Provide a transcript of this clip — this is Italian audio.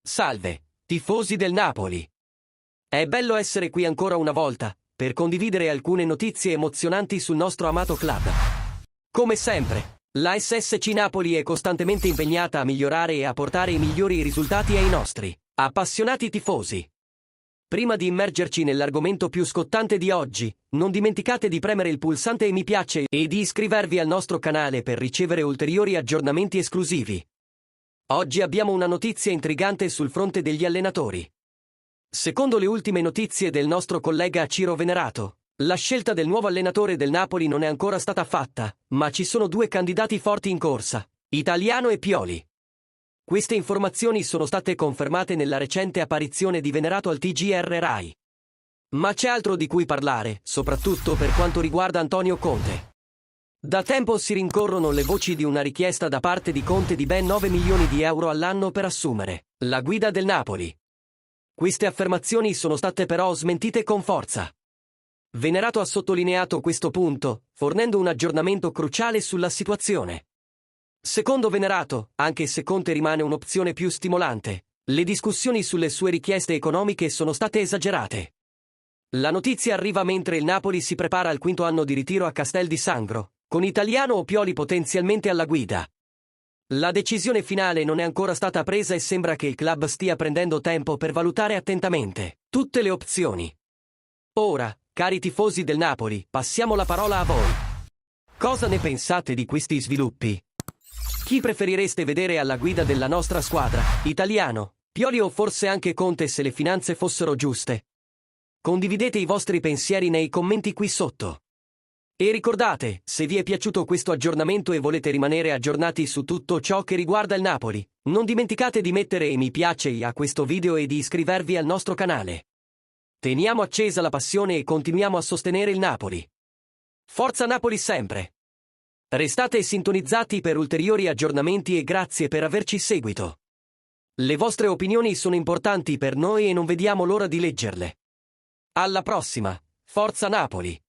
Salve, tifosi del Napoli. È bello essere qui ancora una volta, per condividere alcune notizie emozionanti sul nostro amato club. Come sempre, la SSC Napoli è costantemente impegnata a migliorare e a portare i migliori risultati ai nostri appassionati tifosi. Prima di immergerci nell'argomento più scottante di oggi, non dimenticate di premere il pulsante mi piace e di iscrivervi al nostro canale per ricevere ulteriori aggiornamenti esclusivi. Oggi abbiamo una notizia intrigante sul fronte degli allenatori. Secondo le ultime notizie del nostro collega Ciro Venerato, la scelta del nuovo allenatore del Napoli non è ancora stata fatta, ma ci sono due candidati forti in corsa, Italiano e Pioli. Queste informazioni sono state confermate nella recente apparizione di Venerato al TGR Rai. Ma c'è altro di cui parlare, soprattutto per quanto riguarda Antonio Conte. Da tempo si rincorrono le voci di una richiesta da parte di Conte di ben 9 milioni di euro all'anno per assumere la guida del Napoli. Queste affermazioni sono state però smentite con forza. Venerato ha sottolineato questo punto, fornendo un aggiornamento cruciale sulla situazione. Secondo Venerato, anche se Conte rimane un'opzione più stimolante, le discussioni sulle sue richieste economiche sono state esagerate. La notizia arriva mentre il Napoli si prepara al quinto anno di ritiro a Castel di Sangro, con Italiano o Pioli potenzialmente alla guida. La decisione finale non è ancora stata presa e sembra che il club stia prendendo tempo per valutare attentamente tutte le opzioni. Ora, cari tifosi del Napoli, passiamo la parola a voi. Cosa ne pensate di questi sviluppi? Chi preferireste vedere alla guida della nostra squadra, Italiano, Pioli o forse anche Conte se le finanze fossero giuste? Condividete i vostri pensieri nei commenti qui sotto. E ricordate, se vi è piaciuto questo aggiornamento e volete rimanere aggiornati su tutto ciò che riguarda il Napoli, non dimenticate di mettere mi piace a questo video e di iscrivervi al nostro canale. Teniamo accesa la passione e continuiamo a sostenere il Napoli. Forza Napoli sempre! Restate sintonizzati per ulteriori aggiornamenti e grazie per averci seguito. Le vostre opinioni sono importanti per noi e non vediamo l'ora di leggerle. Alla prossima, Forza Napoli!